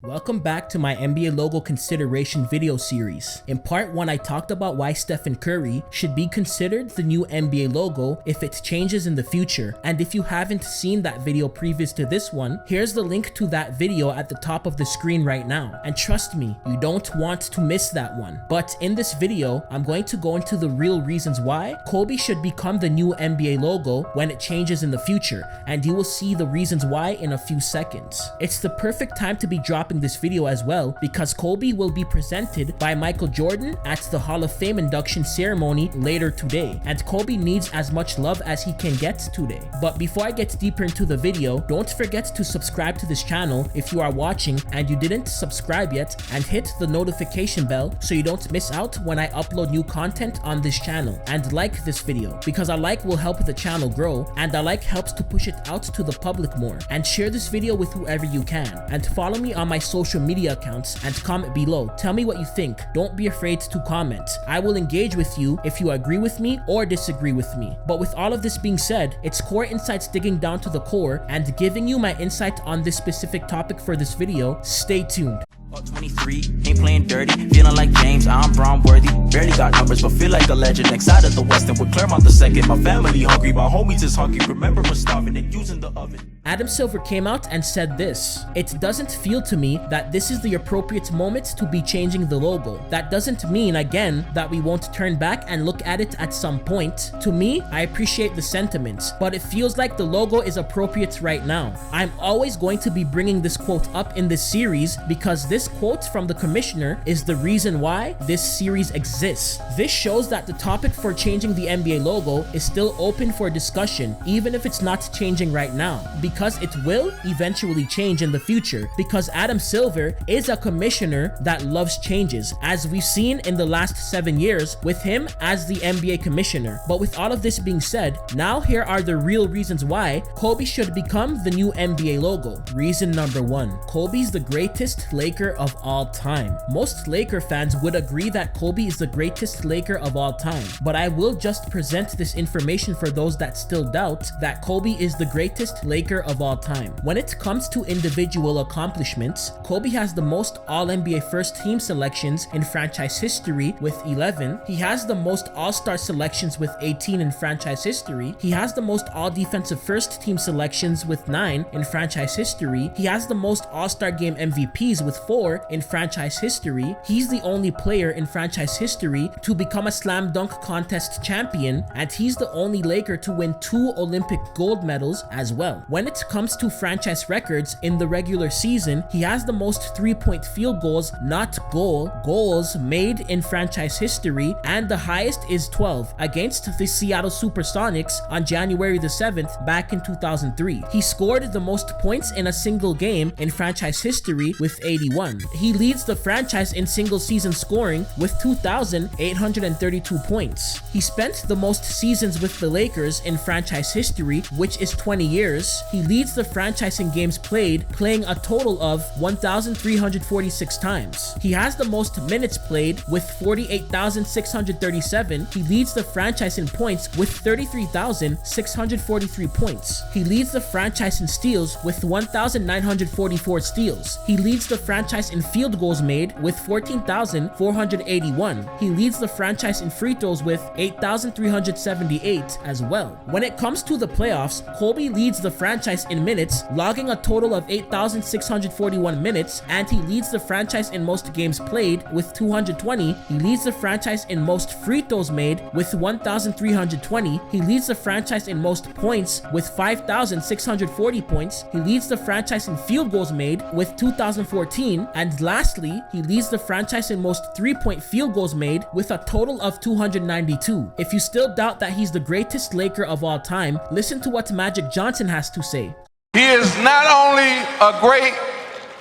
Welcome back to my NBA logo consideration video series. In part 1, I talked about why Stephen Curry should be considered the new NBA logo if it changes in the future. And if you haven't seen that video previous to this one, here's the link to that video at the top of the screen right now. And trust me, you don't want to miss that one. But in this video, I'm going to go into the real reasons why Kobe should become the new NBA logo when it changes in the future. And you will see the reasons why in a few seconds. It's the perfect time to be dropping this video as well because Kobe will be presented by Michael Jordan at the Hall of Fame induction ceremony later today, and Kobe needs as much love as he can get today. But before I get deeper into the video, don't forget to subscribe to this channel if you are watching and you didn't subscribe yet, and hit the notification bell so you don't miss out when I upload new content on this channel. And like this video because a like will help the channel grow, and a like helps to push it out to the public more. And share this video with whoever you can, and follow me on my social media accounts and comment below. Tell me what you think. Don't be afraid to comment. I will engage with you if you agree with me or disagree with me. But with all of this being said, it's Core Insights digging down to the core and giving you my insight on this specific topic for this video. Stay tuned. 23, ain't playing dirty, feeling like James, I'm Brown worthy. Barely got numbers, but feel like a legend. Next side of the West, and with Claremont the second. My family hungry, my homies is hungry. Remember we're starving and using the oven. Adam Silver came out and said this: "It doesn't feel to me that this is the appropriate moment to be changing the logo. That doesn't mean, again, that we won't turn back and look at it at some point. To me, I appreciate the sentiments, but it feels like the logo is appropriate right now." I'm always going to be bringing this quote up in this series because this quote from the commissioner is the reason why this series exists. This shows that the topic for changing the NBA logo is still open for discussion, even if it's not changing right now, because it will eventually change in the future, because Adam Silver is a commissioner that loves changes, as we've seen in the last 7 years with him as the NBA commissioner. But with all of this being said, now here are the real reasons why Kobe should become the new NBA logo. Reason number 1, Kobe's the greatest Laker of all time. Most Laker fans would agree that Kobe is the greatest Laker of all time, but I will just present this information for those that still doubt that Kobe is the greatest Laker of all time. When it comes to individual accomplishments, Kobe has the most All-NBA first team selections in franchise history with 11. He has the most All-Star selections with 18 in franchise history. He has the most All-Defensive first team selections with 9 in franchise history. He has the most All-Star game MVPs with 4 in franchise history. He's the only player in franchise history to become a slam dunk contest champion, and he's the only Laker to win 2 Olympic gold medals as well. When it comes to franchise records in the regular season, he has the most 3-point field goals, not goals made in franchise history, and the highest is 12 against the Seattle Supersonics on January the 7th back in 2003. He scored the most points in a single game in franchise history with 81. He leads the franchise in single season scoring with 2,832 points. He spent the most seasons with the Lakers in franchise history, which is 20 years. He leads the franchise in games played, playing a total of 1,346 times. He has the most minutes played with 48,637. He leads the franchise in points with 33,643 points. He leads the franchise in steals with 1,944 steals. He leads the franchise in field goals made with 14,481. He leads the franchise in free throws with 8,378 as well. When it comes to the playoffs, Kobe leads the franchise in minutes, logging a total of 8,641 minutes, and he leads the franchise in most games played with 220. He leads the franchise in most free throws made with 1,320. He leads the franchise in most points with 5,640 points. He leads the franchise in field goals made with 2,014. And lastly, he leads the franchise in most 3-point field goals made with a total of 292. If you still doubt that he's the greatest Laker of all time, listen to what Magic Johnson has to say. He is not only a great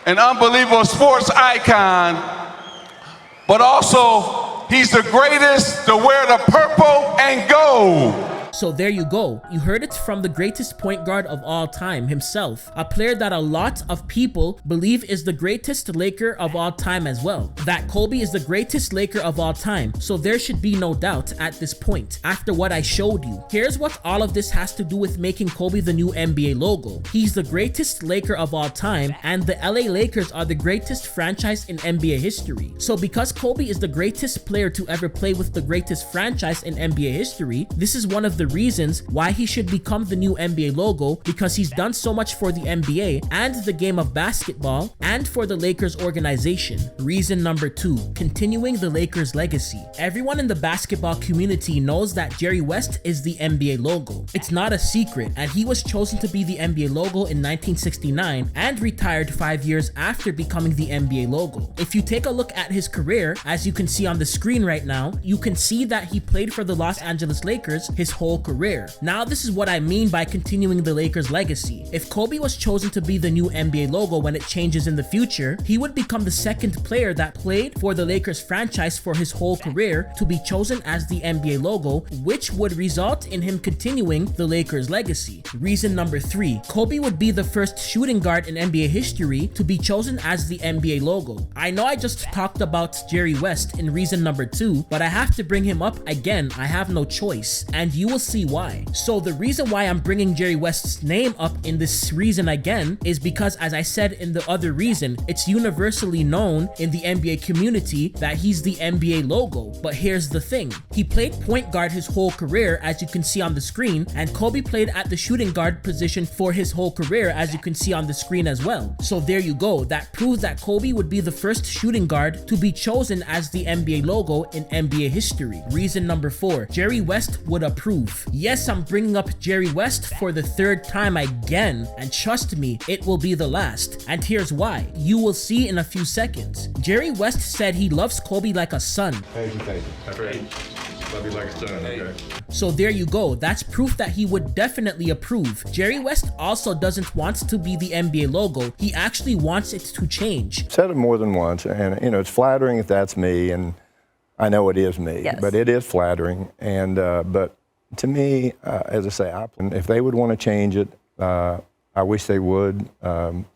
and unbelievable sports icon, but also he's the greatest to wear the purple and gold. So there you go. You heard it from the greatest point guard of all time himself. A player that a lot of people believe is the greatest Laker of all time as well. That Kobe is the greatest Laker of all time. So there should be no doubt at this point after what I showed you. Here's what all of this has to do with making Kobe the new NBA logo. He's the greatest Laker of all time, and the LA Lakers are the greatest franchise in NBA history. So because Kobe is the greatest player to ever play with the greatest franchise in NBA history, this is one of the reasons why he should become the new NBA logo, because he's done so much for the NBA and the game of basketball and for the Lakers organization. Reason number 2, continuing the Lakers legacy. Everyone in the basketball community knows that Jerry West is the NBA logo. It's not a secret, and he was chosen to be the NBA logo in 1969 and retired 5 years after becoming the NBA logo. If you take a look at his career, as you can see on the screen right now, you can see that he played for the Los Angeles Lakers his whole career. Now this is what I mean by continuing the Lakers legacy. If Kobe was chosen to be the new NBA logo when it changes in the future, he would become the second player that played for the Lakers franchise for his whole career to be chosen as the NBA logo, which would result in him continuing the Lakers legacy. Reason number 3, Kobe would be the first shooting guard in NBA history to be chosen as the NBA logo. I know I just talked about Jerry West in reason number 2, but I have to bring him up again. I have no choice, and you will see why. So the reason why I'm bringing Jerry West's name up in this reason again is because, as I said in the other reason, it's universally known in the NBA community that he's the NBA logo. But here's the thing, he played point guard his whole career, as you can see on the screen, and Kobe played at the shooting guard position for his whole career, as you can see on the screen as well. So there you go, that proves that Kobe would be the first shooting guard to be chosen as the NBA logo in NBA history. Reason number 4, Jerry West would approve. Yes, I'm bringing up Jerry West for the 3rd time again, and trust me, it will be the last. And here's why. You will see in a few seconds. Jerry West said he loves Kobe like a son. Thank you. That's right. Love you like a son, okay? So there you go, that's proof that he would definitely approve. Jerry West also doesn't want to be the NBA logo, he actually wants it to change. Said it more than once, and it's flattering if that's me, and I know it is me, yes. But it is flattering. And but to me, as I say, if they would want to change it, I wish they would. In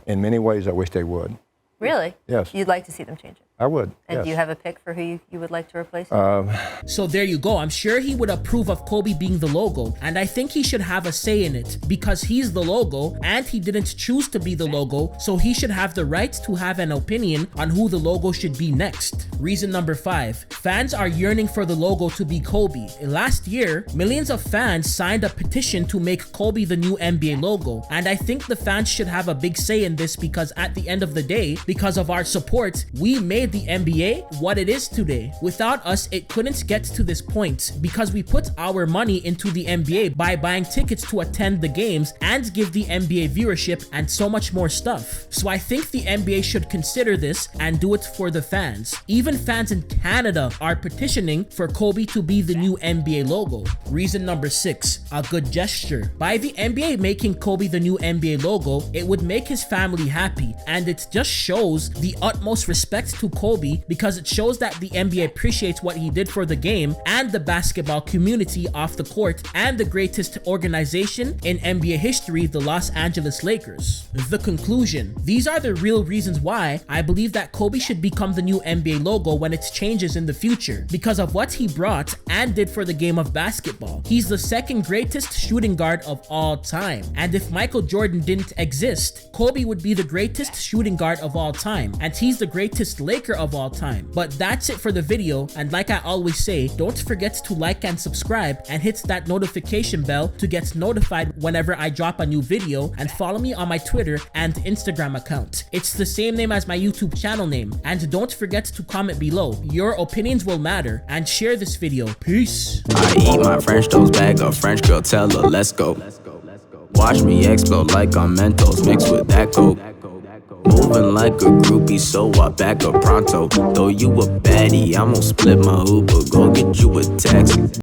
many ways, I wish they would. Really? Yes. You'd like to see them change it? I would. And yes. do you have a pick for who you would like to replace him? So there you go. I'm sure he would approve of Kobe being the logo, and I think he should have a say in it because he's the logo and he didn't choose to be the logo, so he should have the right to have an opinion on who the logo should be next. Reason number 5, fans are yearning for the logo to be Kobe. Last year, millions of fans signed a petition to make Kobe the new NBA logo, and I think the fans should have a big say in this because at the end of the day, because of our support, we made the NBA what it is today. Without us, it couldn't get to this point because we put our money into the NBA by buying tickets to attend the games and give the NBA viewership and so much more stuff. So I think the NBA should consider this and do it for the fans. Even fans in Canada are petitioning for Kobe to be the new NBA logo. Reason number 6, a good gesture. By the NBA making Kobe the new NBA logo, it would make his family happy, and it just shows the utmost respect to Kobe because it shows that the NBA appreciates what he did for the game and the basketball community off the court and the greatest organization in NBA history, the Los Angeles Lakers. The conclusion. These are the real reasons why I believe that Kobe should become the new NBA logo when it changes in the future, because of what he brought and did for the game of basketball. He's the second greatest shooting guard of all time, and if Michael Jordan didn't exist, Kobe would be the greatest shooting guard of all time, and he's the greatest Laker of all time. But that's it for the video, and like I always say, don't forget to like and subscribe and hit that notification bell to get notified whenever I drop a new video, and follow me on my Twitter and Instagram account. It's the same name as my YouTube channel name, and don't forget to comment below. Your opinions will matter, and share this video. Peace. I eat my French toast, bag of French girl, tell her let's go. Watch me explode like I'm Mentos mixed with that coke. Moving like a groupie, so I back up pronto. Though you a baddie, I'm gon' split my Uber, go get you a taxi.